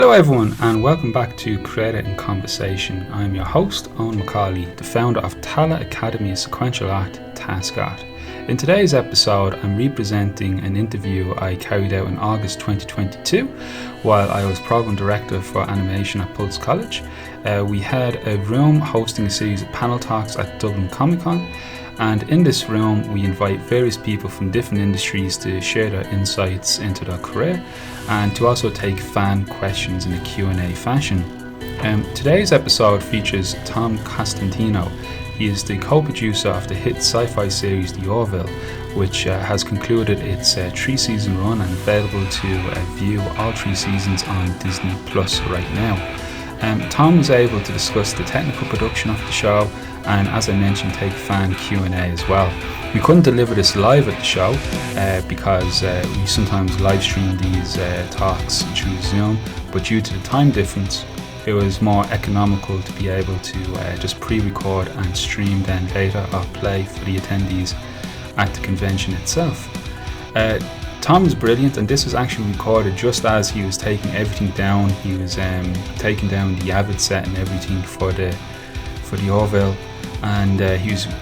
Hello everyone and welcome back to Creator in Conversation. I'm your host, Owen Macaulay, the founder of Tallaght Academy of Sequential Art, TASQ. In today's episode, I'm representing an interview I carried out in August 2022 while I was Program Director for Animation at Pulse College. We had a room hosting a series of panel talks at Dublin Comic Con, and in this room we invite various people from different industries to share their insights into their career and to also take fan questions in a Q&A fashion. Today's episode features Tom Costantino. He is the co-producer of the hit sci-fi series The Orville, which has concluded its 3-season run and available to view all 3 seasons on Disney Plus right now. Tom was able to discuss the technical production of the show and, as I mentioned, take fan Q&A as well. We couldn't deliver this live at the show because we sometimes live stream these talks through Zoom, but due to the time difference it was more economical to be able to just pre-record and stream then later or play for the attendees at the convention itself. Tom is brilliant, and this was actually recorded just as he was taking everything down. He was taking down the Avid set and everything for the Orville, and he was a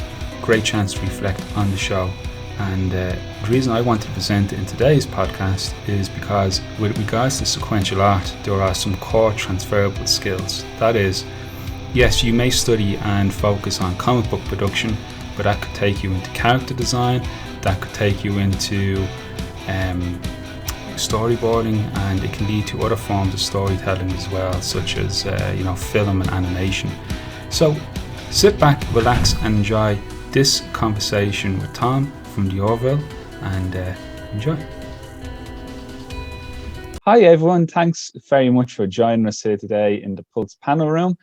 great chance to reflect on the show. And the reason I wanted to present it in today's podcast is because with regards to sequential art, there are some core transferable skills. That is, yes, you may study and focus on comic book production, but that could take you into character design, that could take you into storyboarding, and it can lead to other forms of storytelling as well, such as film and animation. So sit back, relax, and enjoy this conversation with Tom from the Orville, and enjoy. Hi everyone, thanks very much for joining us here today in the Pulse panel room.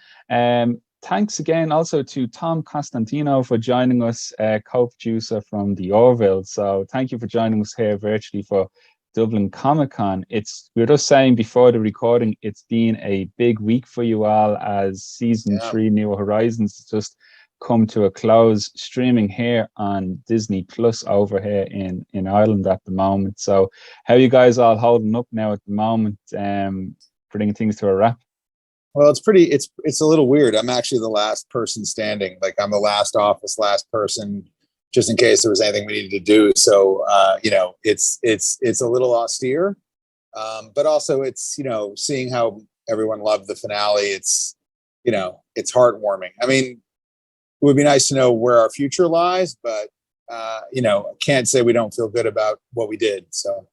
Thanks again also to Tom Costantino for joining us, co-producer from the Orville. So thank you for joining us here virtually for Dublin Comic Con. We were just saying before the recording, it's been a big week for you all as season 3 New Horizons has just come to a close, streaming here on Disney Plus over here in Ireland at the moment. So how are you guys all holding up now at the moment, putting things to a wrap? Well, it's a little weird. I'm actually the last person standing. Like, I'm the last person, just in case there was anything we needed to do. So, it's a little austere, but also it's, seeing how everyone loved the finale. It's heartwarming. I mean, it would be nice to know where our future lies, but, can't say we don't feel good about what we did. So.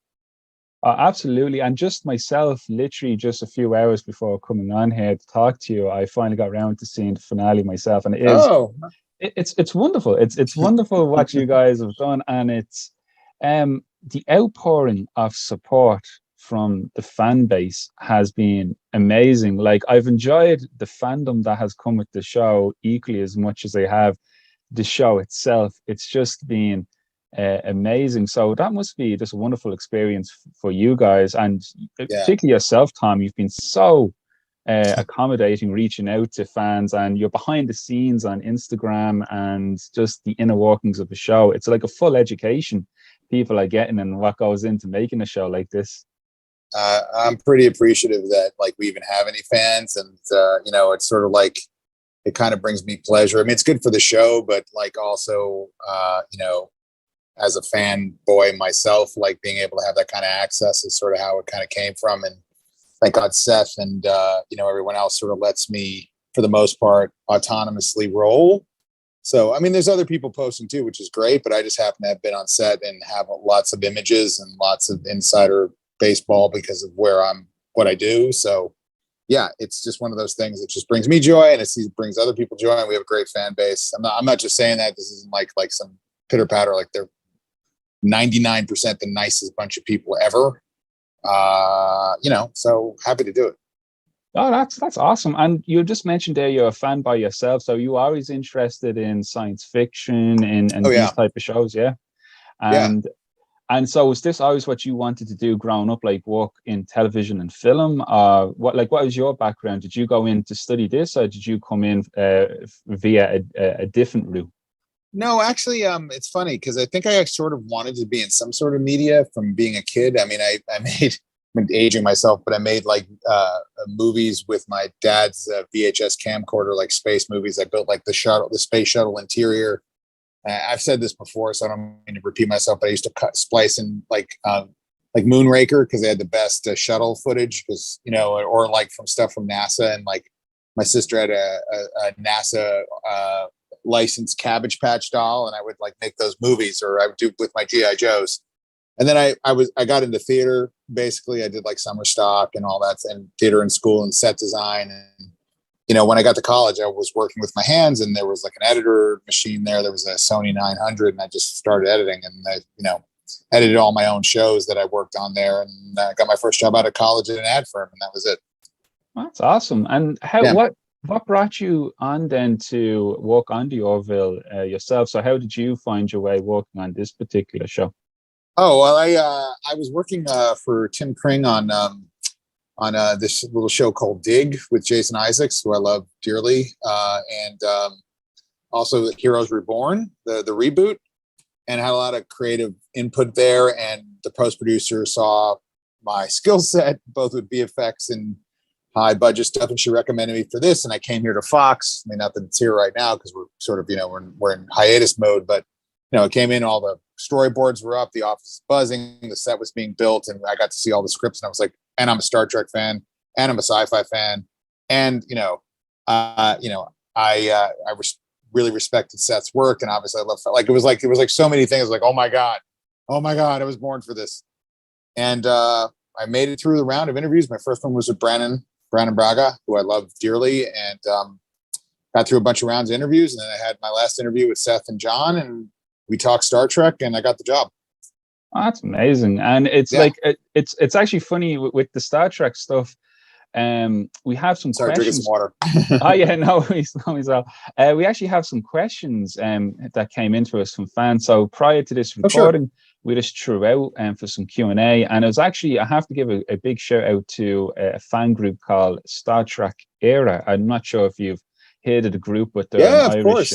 Absolutely. And just myself, literally just a few hours before coming on here to talk to you, I finally got around to seeing the finale myself, and it's wonderful. It's wonderful what you guys have done, and it's the outpouring of support from the fan base has been amazing. Like, I've enjoyed the fandom that has come with the show equally as much as I have the show itself. It's just been amazing. So that must be just a wonderful experience for you guys, and particularly yourself, Tom. You've been so accommodating, reaching out to fans, and you're behind the scenes on Instagram and just the inner workings of the show. It's like a full education people are getting and what goes into making a show like this. I'm pretty appreciative that we even have any fans, and it's sort of like it kind of brings me pleasure. I mean, it's good for the show, but also as a fanboy myself, being able to have that kind of access is sort of how it kind of came from. And thank God Seth and, everyone else sort of lets me, for the most part, autonomously roll. So, I mean, there's other people posting too, which is great, but I just happen to have been on set and have lots of images and lots of insider baseball because of what I do. So yeah, it's just one of those things that just brings me joy, and it brings other people joy. And we have a great fan base. I'm not just saying that. This isn't like some pitter patter, they're 99% the nicest bunch of people ever. So happy to do it. Oh, that's awesome. And you just mentioned there you're a fan by yourself, so you are always interested in science fiction and these type of shows, yeah? And so was this always what you wanted to do growing up, work in television and film? What was your background? Did you go in to study this, or did you come in via a different route? No, actually, it's funny because I think I sort of wanted to be in some sort of media from being a kid. I mean, I made I'm aging myself, but I made like movies with my dad's VHS camcorder, like space movies. I built like the space shuttle interior. I've said this before, so I don't mean to repeat myself, but I used to splice in like Moonraker because they had the best shuttle footage, because or like from stuff from NASA, and like my sister had a NASA licensed Cabbage Patch doll, and I would like make those movies, or I would do with my GI Joes. And then I got into theater. Basically, I did like summer stock and all that, and theater in school and set design. And when I got to college, I was working with my hands, and there was like an editor machine there. There was a Sony 900, and I just started editing, and I edited all my own shows that I worked on there, and I got my first job out of college at an ad firm, and that was it. That's awesome. And what brought you on then to work on the Orville yourself? So how did you find your way working on this particular show? Oh, well, I was working for Tim Kring on this little show called Dig with Jason Isaacs, who I love dearly, and also Heroes Reborn, the reboot, and had a lot of creative input there. And the post producer saw my skill set, both with VFX and high budget stuff, and she recommended me for this. And I came here to Fox. I mean, not that it's here right now because we're sort of we're in hiatus mode, but it came in, all the storyboards were up, the office was buzzing, the set was being built, and I got to see all the scripts, and I was like, and I'm a Star Trek fan, and I'm a sci-fi fan, and really respected Seth's work, and obviously I love, like it was like so many things, like oh my god, I was born for this. And I made it through the round of interviews. My first one was with Brandon Braga, who I love dearly, and got through a bunch of rounds of interviews, and then I had my last interview with Seth and John, and we talked Star Trek, and I got the job. Oh, that's amazing. And it's like it's actually funny with the Star Trek stuff. We have some questions. Drinking some water. Oh yeah, no, we actually have some questions that came into us from fans. So prior to this recording, we just threw out for some Q&A, and it was actually, I have to give a big shout out to a fan group called Star Trek Era. I'm not sure if you've heard of the group, but they're Irish.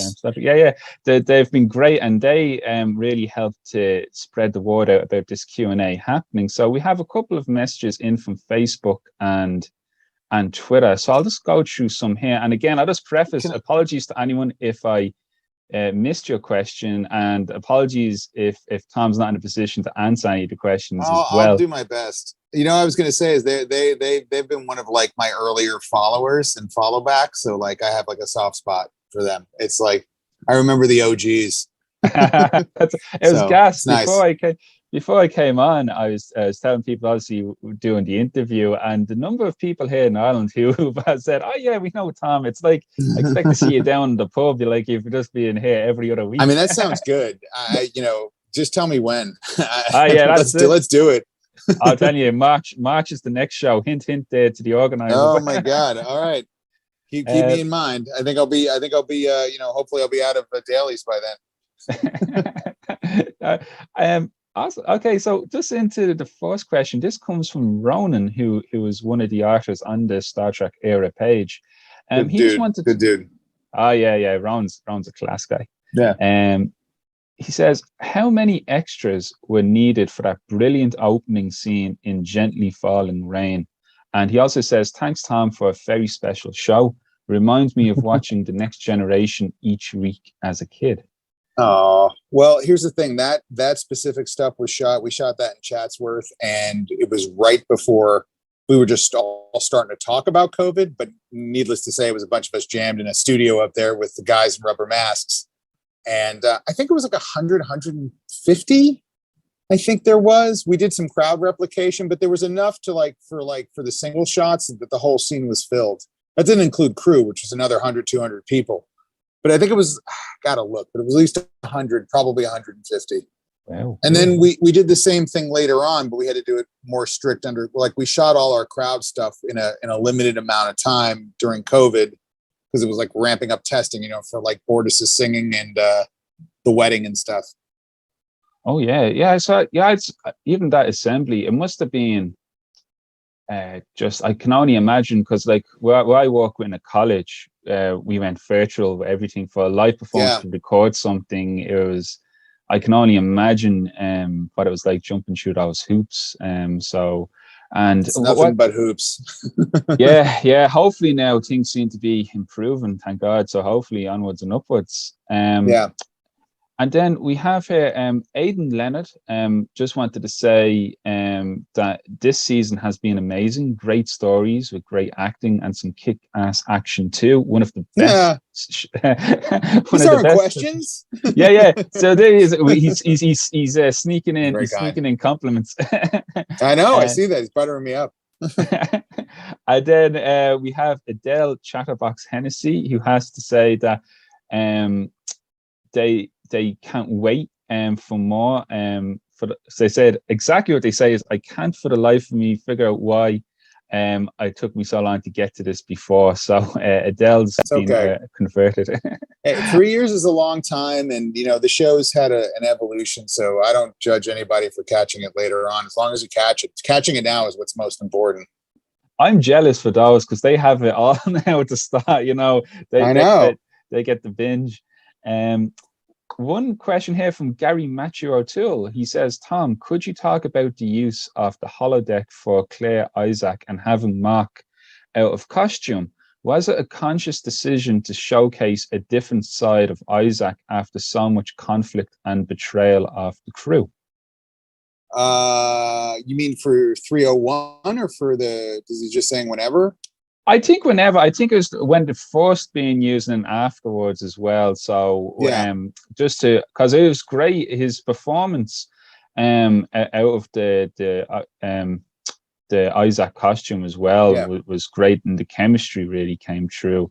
They've been great, and they really helped to spread the word out about this Q&A happening. So we have a couple of messages in from Facebook and Twitter. So I'll just go through some here. And again, I'll just preface apologies to anyone if I missed your question, and apologies if Tom's not in a position to answer any of the questions as well. I'll do my best. I was going to say is they've been one of like my earlier followers and follow back. So like I have like a soft spot for them. It's like, I remember the OGs. It was gas. Nice. Before I came on, I was telling people, obviously doing the interview, and the number of people here in Ireland who have said, "Oh yeah, we know Tom." It's like, I expect to see you down in the pub. You're like, you've just been here every other week. I mean, that sounds good. Just tell me when. Let's do it. I'll tell you, March is the next show. Hint there to the organizer. Oh my God! All right, keep me in mind. I think I'll be. Hopefully I'll be out of dailies by then. Awesome. Okay, so just into the first question. This comes from Ronan, who was one of the artists on the Star Trek Era page. Good dude. Oh yeah. Ron's a class guy. Yeah. He says, how many extras were needed for that brilliant opening scene in Gently Falling Rain? And he also says, thanks, Tom, for a very special show. Reminds me of watching The Next Generation each week as a kid. Oh, well, here's the thing. That specific stuff was shot. We shot that in Chatsworth, and it was right before we were just all starting to talk about COVID. But needless to say, it was a bunch of us jammed in a studio up there with the guys in rubber masks. And I think it was like 100, 150. I think there was. We did some crowd replication, but there was enough to for the single shots that the whole scene was filled. That didn't include crew, which was another 100, 200 people. But I think it was, gotta look, but it was at least 100, probably 150. Wow. And then we did the same thing later on, but we had to do it more strict we shot all our crowd stuff in a limited amount of time during COVID, because it was like ramping up testing, for like Bortus's singing and the wedding and stuff. Oh yeah. So it's even that assembly, it must have been I can only imagine, because like where I work in a college, we went virtual with everything for a live performance to record something. I can only imagine what it was like jumping through those hoops. So And it's nothing but hoops. yeah. Hopefully now things seem to be improving, thank God. So hopefully onwards and upwards. Yeah. And then we have here Aidan Leonard. Just wanted to say that this season has been amazing. Great stories with great acting and some kick-ass action too. One of the best. These aren't questions. Yeah. So there he is. He's sneaking in. He's kind. sneaking in compliments. I know. I see that. He's buttering me up. And then we have Adele Chatterbox Hennessy, who has to say that they can't wait for more. So they said exactly what they say is, I can't for the life of me figure out why I took me so long to get to this before. So Adele's been converted. Hey, 3 years is a long time, and the show's had an evolution. So I don't judge anybody for catching it later on, as long as you catch it. Catching it now is what's most important. I'm jealous for those because they have it all now at the start. I know. They get the binge. One question here from Gary Matthew O'Toole. He says, Tom, could you talk about the use of the holodeck for Claire Isaac and having Mark out of costume? Was it a conscious decision to showcase a different side of Isaac after so much conflict and betrayal of the crew? You mean for 301 or for is he just saying whenever? I think whenever. I think it was when the first being used and afterwards as well. So just because it was great, his performance out of the Isaac costume as well was great, and the chemistry really came through.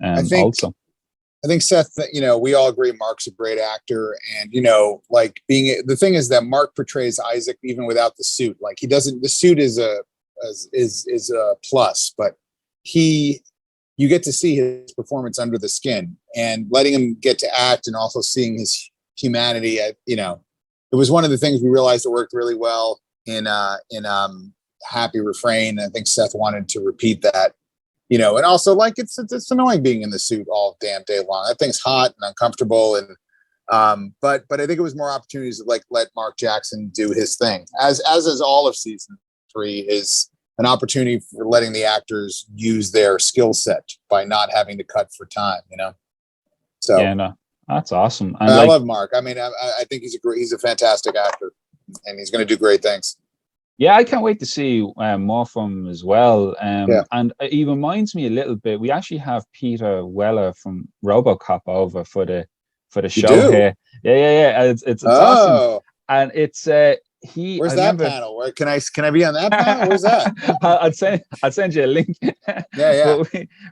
I think Seth, we all agree Mark's a great actor, and the thing is that Mark portrays Isaac even without the suit. Like he doesn't. The suit is a plus, but you get to see his performance under the skin, and letting him get to act and also seeing his humanity. It was one of the things we realized that worked really well in Happy Refrain. I think Seth wanted to repeat that, and also it's annoying being in the suit all damn day long. That thing's hot and uncomfortable, and but I think it was more opportunities to let Mark Jackson do his thing, as is all of season 3 is an opportunity for letting the actors use their skill set by not having to cut for time, So yeah, no, that's awesome. And I love Mark. I mean, I think he's a fantastic actor, and he's going to do great things. Yeah, I can't wait to see more from him as well. And it reminds me a little bit. We actually have Peter Weller from RoboCop over for the show here. Yeah. It's awesome, and it's Where's that panel? Where can I be on that panel? Where's that? I'll send you a link. Yeah.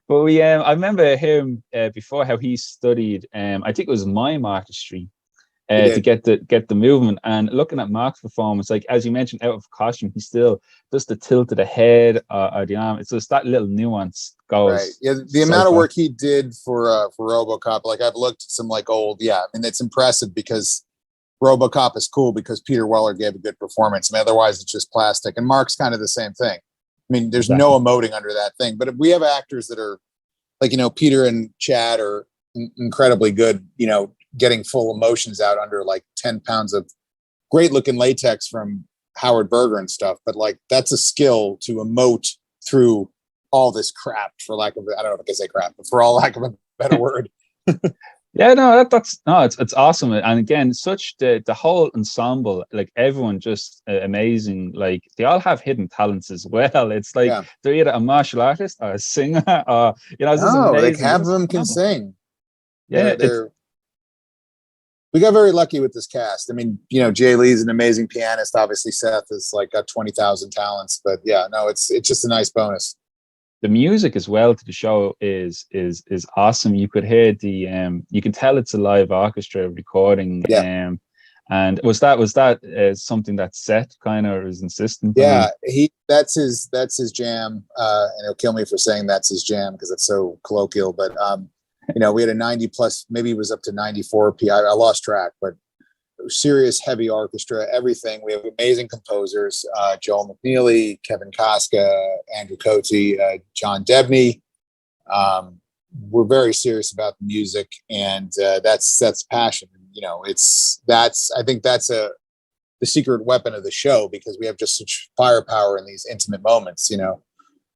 But we I remember him before, how he studied I think it was mime artistry to get the movement. And looking at Mark's performance, like as you mentioned, out of costume, he still does the tilt of the head or the arm. It's just that little nuance goes. Right. Yeah. The amount of work he did for RoboCop, like I've looked at some old. Yeah. I mean, it's impressive because RoboCop is cool because Peter Weller gave a good performance. I mean, otherwise it's just plastic. And Mark's kind of the same thing. I mean, there's no emoting under that thing. But if we have actors that are Peter and Chad are incredibly good, getting full emotions out under 10 pounds of great looking latex from Howard Berger and stuff. But that's a skill to emote through all this crap, for lack of, I don't know if I can say crap, but for all lack of a better word. Yeah, no, it's awesome. And again, such the whole ensemble, everyone just amazing. They all have hidden talents as well. It's they're either a martial artist or a singer, or it's amazing. Half of them can sing. Yeah, we got very lucky with this cast. I mean, Jay Lee's an amazing pianist. Obviously, Seth is got 20,000 talents. But yeah, no, it's just a nice bonus. The music as well to the show is awesome. You could hear you can tell it's a live orchestra recording. Yeah. And was that something that Seth kind of is insistent? Yeah, that's his jam. And he'll kill me for saying that's his jam because it's so colloquial. But we had a 90 plus, maybe it was up to 94 PI. I lost track, but serious heavy orchestra, everything. We have amazing composers, Joel McNeely, Kevin Koska, Andrew Cote, John Debney. We're very serious about the music, and that's passion. I think that's the secret weapon of the show, because we have just such firepower in these intimate moments,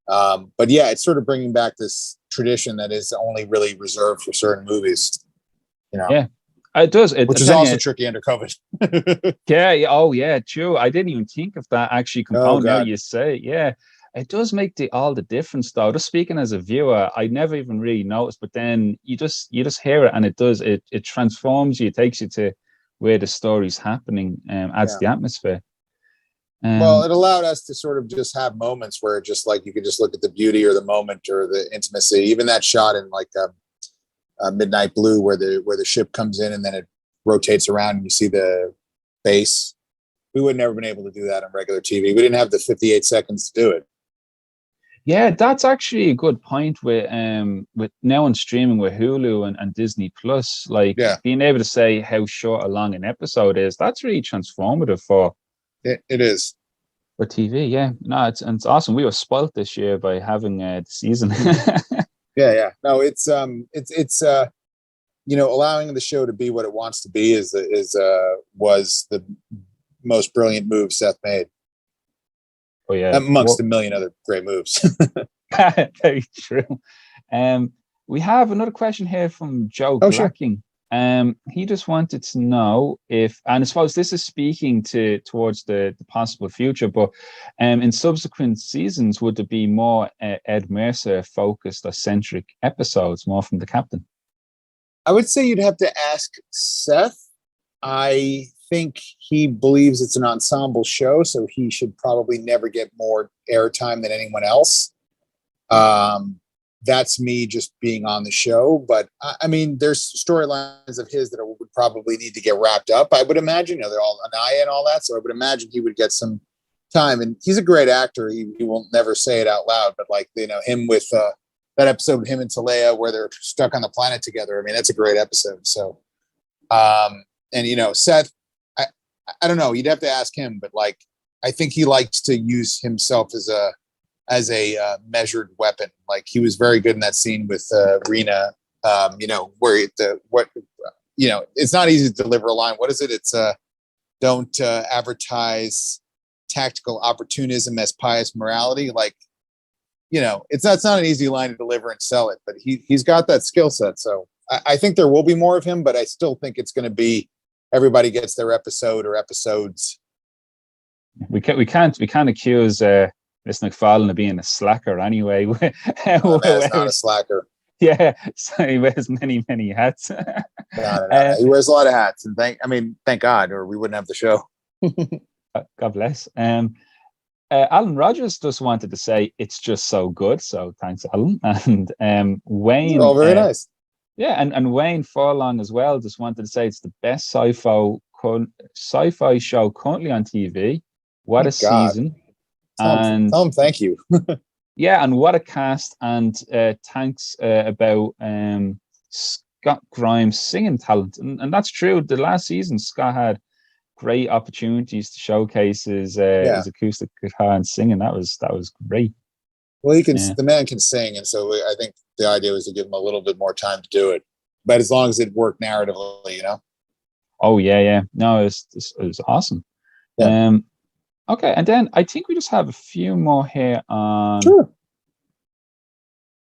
but yeah, it's sort of bringing back this tradition that is only really reserved for certain movies, Yeah, it does. which is also tricky under COVID. Yeah. Oh, yeah. True. I didn't even think of that actually component. Now you say, yeah, it does make all the difference though. Just speaking as a viewer, I never even really noticed, but then you just hear it, and it transforms you. It takes you to where the story's happening, adds the atmosphere. Well, it allowed us to sort of just have moments where just like you could just look at the beauty or the moment or the intimacy. Even that shot in like Midnight Blue, where the ship comes in and then it rotates around and you see the base. We would never been able to do that on regular TV. We didn't have the 58 seconds to do it. Yeah, that's actually a good point with now on streaming with Hulu and Disney Plus, like being able to say how short or long an episode is, that's really transformative for it is. For TV, yeah. No, it's awesome. We were spoilt this year by having the season. Yeah. No, it's allowing the show to be what it wants to be was the most brilliant move Seth made. Oh yeah, amongst a million other great moves. Very true. We have another question here from Joe Glacking. Sure. He just wanted to know if, and I suppose this is speaking towards the possible future, but in subsequent seasons, would there be more Ed Mercer focused or centric episodes, more from the captain? I would say you'd have to ask Seth. I think he believes it's an ensemble show, so he should probably never get more airtime than anyone else. That's me just being on the show, but I mean, there's storylines of his that would probably need to get wrapped up. I would imagine, they're all Anaya and all that, so I would imagine he would get some time. And he's a great actor. He will never say it out loud, but like him with that episode with him and Talea where they're stuck on the planet together. I mean, that's a great episode. So, and Seth, I don't know. You'd have to ask him, but like, I think he likes to use himself as a measured weapon. Like he was very good in that scene with Rena. Where it's not easy to deliver a line. What is it? It's don't advertise tactical opportunism as pious morality. Like, it's not an easy line to deliver and sell it, but he's got that skill set. So I think there will be more of him, but I still think it's going to be everybody gets their episode or episodes. We can't accuse Mr. McFarlane of being a slacker anyway. Man's not a slacker. Yeah, so he wears many hats. No. He wears a lot of hats, and thank God, or we wouldn't have the show. God bless. Alan Rogers just wanted to say it's just so good. So thanks, Alan. And Wayne. All very nice. Yeah, and Wayne Forlong as well just wanted to say it's the best sci-fi show currently on TV. What a season. Tell him thank you. Yeah, and what a cast, and thanks about Scott Grimes' singing talent. And that's true. The last season, Scott had great opportunities to showcase his acoustic guitar and singing. That was great. Well, the man can sing, and so I think the idea was to give him a little bit more time to do it. But as long as it worked narratively, Oh yeah. No, it was awesome. Yeah. Okay, and then I think we just have a few more here on. Sure.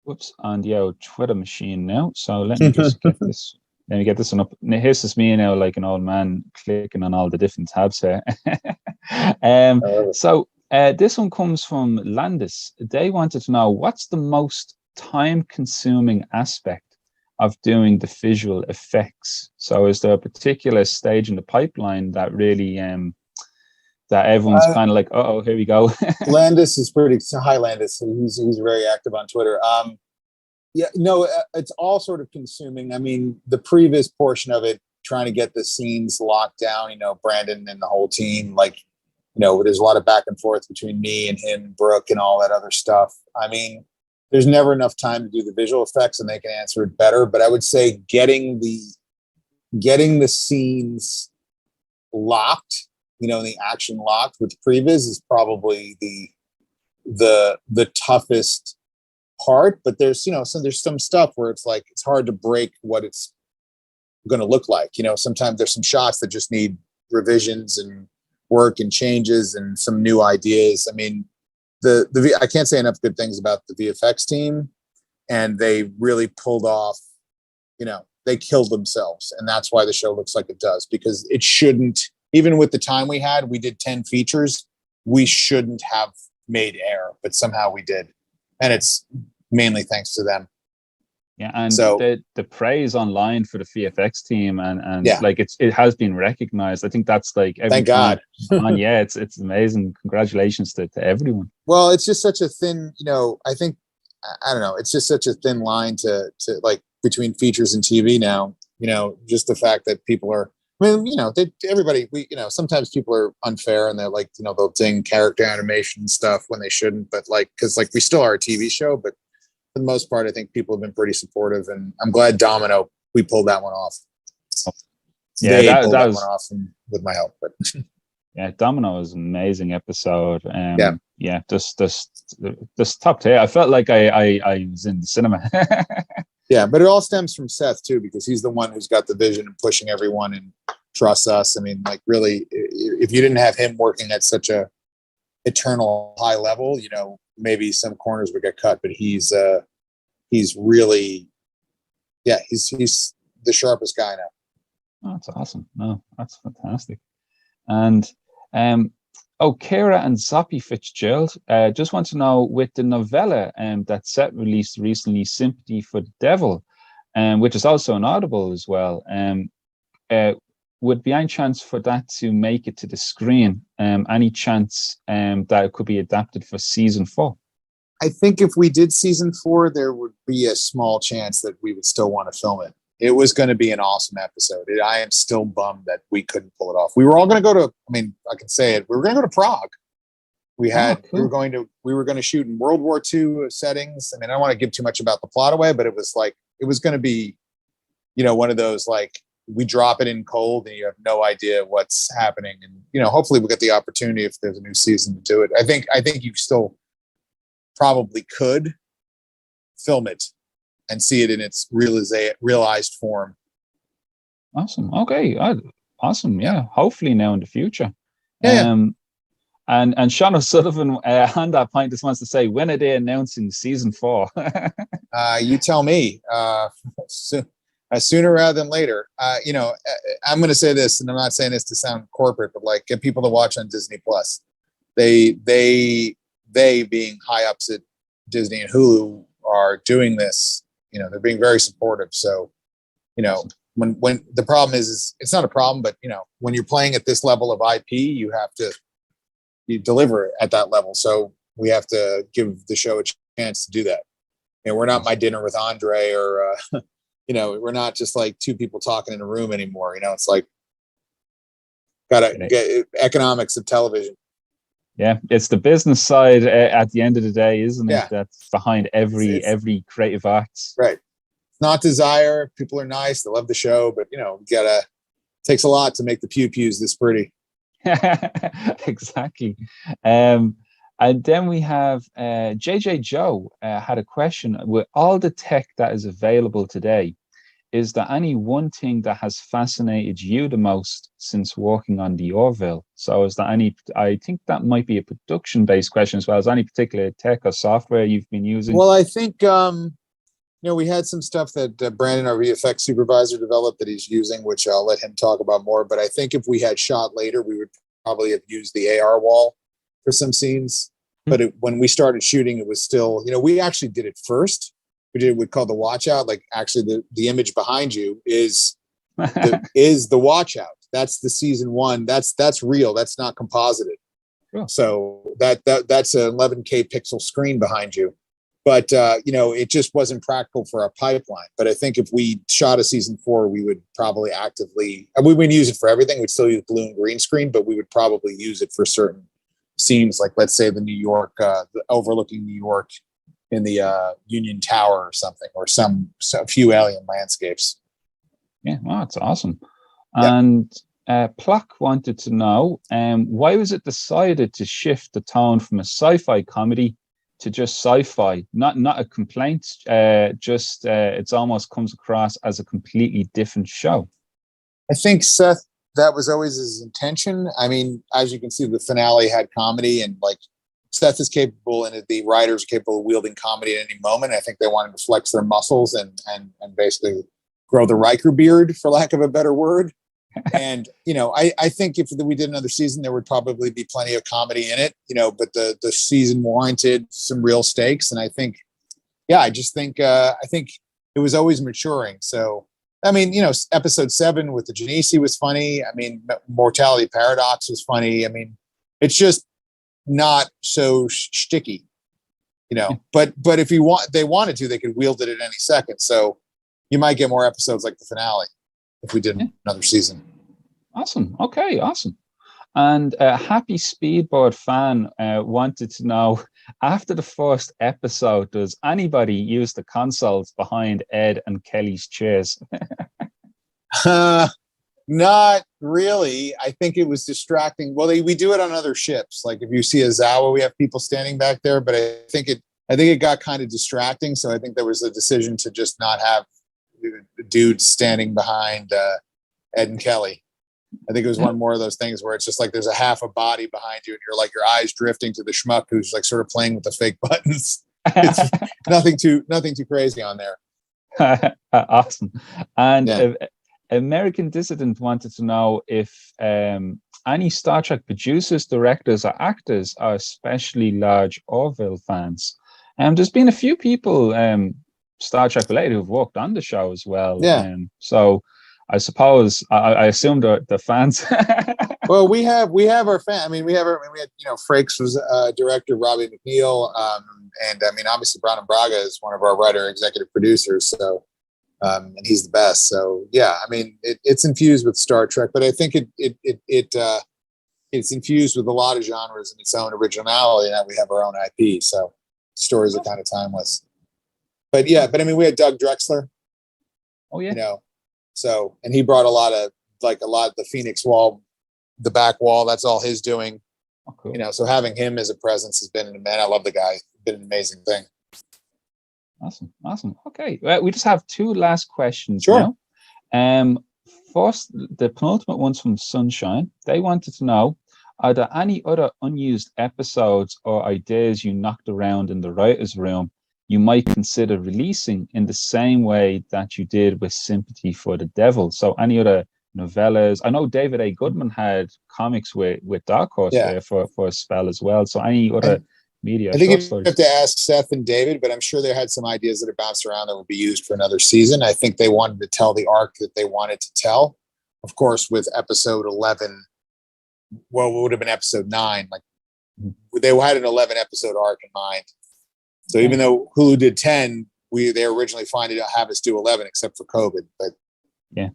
Whoops, on the old Twitter machine now. So let me just get this. Let me get this one up. Now, here's just me now, like an old man, clicking on all the different tabs here. So this one comes from Landis. They wanted to know what's the most time-consuming aspect of doing the visual effects. So, is there a particular stage in the pipeline that really that everyone's kind of like, oh, here we go? Landis is hi Landis. He's very active on Twitter. It's all sort of consuming. I mean, the previous portion of it, trying to get the scenes locked down, Brandon and the whole team, like, there's a lot of back and forth between me and him, Brooke, and all that other stuff. I mean, there's never enough time to do the visual effects, and they can answer it better. But I would say getting the scenes locked, the action locked with previs is probably the toughest part. But there's some stuff where it's like it's hard to break what it's going to look like. Sometimes there's some shots that just need revisions, and work and changes and some new ideas. I mean, I can't say enough good things about the VFX team, and they really pulled off, they killed themselves. And that's why the show looks like it does, because it shouldn't, even with the time we had, we did 10 features. We shouldn't have made air, but somehow we did. And it's mainly thanks to them. Yeah, and so, the praise online for the VFX team and yeah, like it has been recognized. I think that's like thank God. Yeah, it's amazing. Congratulations to everyone. Well, it's just such a thin, I think, I don't know, it's just such a thin line to like between features and TV now. Just the fact that people are, I mean, everybody, sometimes people are unfair and they're like, they'll ding character animation and stuff when they shouldn't, but like, because like we still are a TV show, but for the most part, I think people have been pretty supportive, and I'm glad Domino, we pulled that one off. Yeah, they pulled that one off with my help. But yeah, Domino was an amazing episode. Yeah, just top tier. I felt like I was in the cinema. Yeah, but it all stems from Seth too, because he's the one who's got the vision and pushing everyone and trusts us. I mean, like really, if you didn't have him working at such a eternal high level, maybe some corners would get cut, but he's really, he's the sharpest guy now. Oh, that's awesome. No, that's fantastic. And Kira and Zoppy Fitzgerald just want to know, with the novella that Seth released recently, Sympathy for the Devil, which is also an Audible as well, would be any chance for that to make it to the screen? Any chance that it could be adapted for season 4? I think if we did season 4, there would be a small chance that we would still want to film it. It was going to be an awesome episode. I am still bummed that we couldn't pull it off. We were all going to go to, I mean, I can say it, we were going to go to Prague. We were going to shoot in World War II settings. I mean, I don't want to give too much about the plot away, but it was going to be, one of those, like, we drop it in cold and you have no idea what's happening. And, hopefully we'll get the opportunity if there's a new season to do it. I think you still probably could film it and see it in its realized form. Awesome. Okay. Awesome. Yeah. Hopefully now in the future. Yeah. And Sean O'Sullivan on that point just wants to say, when are they announcing season 4? You tell me. Sooner rather than later. I'm going to say this, and I'm not saying this to sound corporate, but like, get people to watch on Disney Plus. They being high ups at Disney and Hulu are doing this. They're being very supportive. So, when the problem is it's not a problem, but when you're playing at this level of IP, you deliver at that level. So we have to give the show a chance to do that. We're not My Dinner with Andre, or we're not just like two people talking in a room anymore. It's like gotta get economics of television. Yeah, it's the business side at the end of the day, isn't it? Yeah. That's behind every creative act. Right. It's not desire. People are nice. They love the show, but takes a lot to make the pews this pretty. Exactly. And then we have JJ Joe had a question. With all the tech that is available today, is there any one thing that has fascinated you the most since working on the Orville? So is there any, I think that might be a production-based question as well. Is there any particular tech or software you've been using? Well, I think, we had some stuff that Brandon, our VFX supervisor, developed that he's using, which I'll let him talk about more. But I think if we had shot later, we would probably have used the AR wall for some scenes. But when we started shooting, it was still, we actually did it first. We did what we call the watch out. Like, actually the image behind you is the watch out. That's the season 1. That's real. That's not composited. Cool. So that's an 11K pixel screen behind you. But it just wasn't practical for our pipeline. But I think if we shot a season 4, we would probably we wouldn't use it for everything. We'd still use blue and green screen, but we would probably use it for certain scenes, like, let's say, the New York, overlooking New York in the Union Tower or something, or a few alien landscapes. Yeah, wow, that's awesome. Yeah. And Pluck wanted to know, why was it decided to shift the tone from a sci-fi comedy to just sci-fi? Not a complaint, just it's almost comes across as a completely different show. I think Seth that was always his intention. I mean, as you can see, the finale had comedy, and like Seth is capable, and the writers are capable of wielding comedy at any moment. I think they wanted to flex their muscles and basically grow the Riker beard, for lack of a better word. And, I think if we did another season, there would probably be plenty of comedy in it, but the season warranted some real stakes. And I think, I think it was always maturing. So, I mean, episode 7 with the Genesi was funny. I mean, Mortality Paradox was funny. I mean, it's just not so sticky, but if they wanted to, they could wield it at any second. So you might get more episodes like the finale if we did another season. Awesome. Okay, awesome. And a happy Speedboard fan wanted to know, after the first episode, does anybody use the consoles behind Ed and Kelly's chairs? Not really. I think it was distracting. Well, we do it on other ships. Like if you see a Zawa, we have people standing back there, but I think it got kind of distracting. So I think there was a decision to just not have dudes standing behind Ed and Kelly. I think it was one more of those things where it's just like there's a half a body behind you, and you're like your eyes drifting to the schmuck who's like sort of playing with the fake buttons. It's nothing too crazy on there. Awesome. And American Dissident wanted to know if any Star Trek producers, directors, or actors are especially large Orville fans. There's been a few people Star Trek related who've worked on the show as well. Yeah. So I suppose I assume the fans. Well, we have our fan. I mean, we had Frakes was director, Robbie McNeil, and I mean, obviously Brown and Braga is one of our writer executive producers. So. And he's the best. So yeah, I mean, it's infused with Star Trek, but I think it's infused with a lot of genres and its own originality. That we have our own IP, so stories are kind of timeless. But I mean, we had Doug Drexler. Oh yeah. So and he brought a lot of the Phoenix Wall, the back wall. That's all his doing. Oh, cool. So having him as a presence has been, man, I love the guy. It's been an amazing thing. Awesome. Okay, well, we just have 2 last questions. Sure. Now. First, the penultimate one's from Sunshine. They wanted to know, are there any other unused episodes or ideas you knocked around in the writer's room you might consider releasing in the same way that you did with Sympathy for the Devil? So any other novellas? I know David A. Goodman had comics with Dark Horse there for a spell as well. So any other media? I think you have to ask Seth and David, but I'm sure they had some ideas that are bounced around that would be used for another season. I think they wanted to tell the arc that they wanted to tell. Of course, with episode 11, well, it would have been episode 9. Like they had an 11 episode arc in mind. So even though Hulu did 10, they originally wanted to have us do 11, except for COVID. But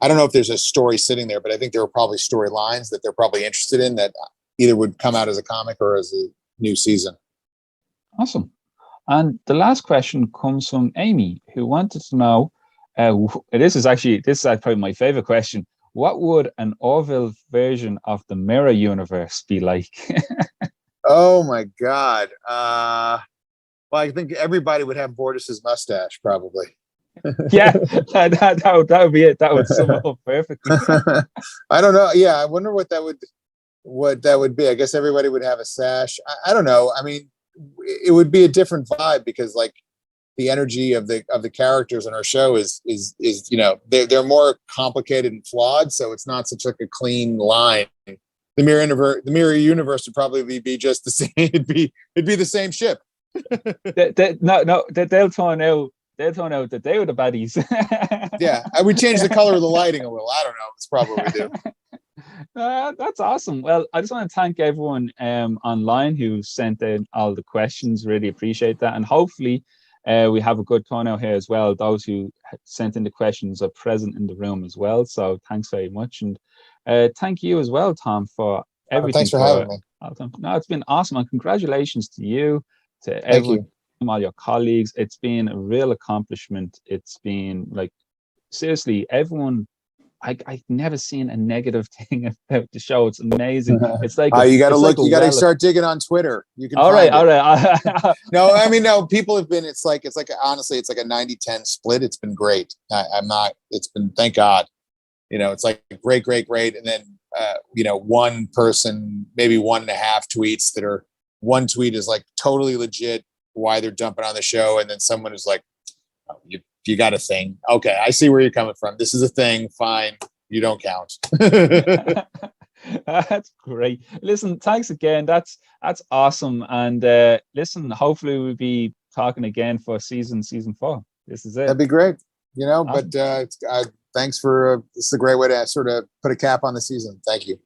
I don't know if there's a story sitting there, but I think there were probably storylines that they're probably interested in that either would come out as a comic or as a new season. Awesome. And the last question comes from Amy, who wanted to know, this is probably my favorite question. What would an Orville version of the Mirror universe be like? Oh my God. Well, I think everybody would have Bortus's mustache, probably. Yeah, that would be it. That would sum it up perfectly. I don't know. Yeah, I wonder what that would be. I guess everybody would have a sash. I don't know. I mean, it would be a different vibe because like the energy of the characters in our show is they're more complicated and flawed, so it's not such like a clean line. The mirror universe would probably be just the same. It'd be the same ship. They'll turn out that they were the baddies. Yeah, I would change the color of the lighting a little. I don't know. It's probably what we do. That's awesome. Well, I just want to thank everyone online who sent in all the questions. Really appreciate that. And hopefully we have a good turnout here as well. Those who sent in the questions are present in the room as well. So thanks very much. And thank you as well, Tom, for everything. Thanks for having me. No, it's been awesome. And congratulations to you, to everyone, all your colleagues. It's been a real accomplishment. It's been like, seriously, everyone, I've never seen a negative thing about the show. It's amazing. It's like you got to look. You got to start digging on Twitter. You can. All right. No, I mean, no. People have been. It's like honestly, it's like a 90-10 split. It's been great. I'm not. It's been, thank God. It's like great, and then one person, maybe 1.5 tweets that are, one tweet is like totally legit why they're dumping on the show. And then someone is like, oh, you got a thing. Okay. I see where you're coming from. This is a thing. Fine. You don't count. That's great. Listen, thanks again. That's awesome. And listen, hopefully we'll be talking again for season 4. This is it. That'd be great. Awesome. But thanks for this is a great way to sort of put a cap on the season. Thank you.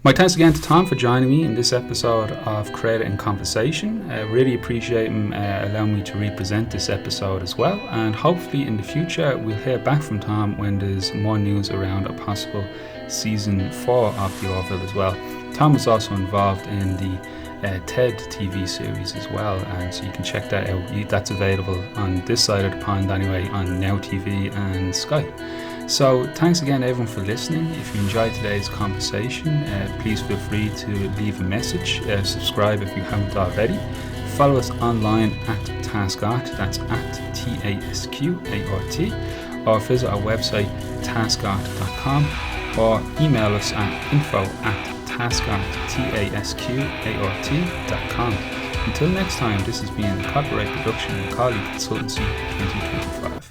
My thanks again to Tom for joining me in this episode of Credit and Conversation. I really appreciate him allowing me to represent this episode as well, and hopefully in the future we'll hear back from Tom when there's more news around a possible season 4 of the Orville as well. Tom was also involved in the TED TV series as well, and so you can check that out. That's available on this side of the pond anyway, on Now TV and Sky. So thanks again everyone for listening. If you enjoyed today's conversation, please feel free to leave a message, subscribe if you haven't already, follow us online at TASQart, that's at TASQART, or visit our website tasqart.com, or email us at info@tasqart.com. Until next time, this has been a copyright production of Macaulay Consultancy 2025.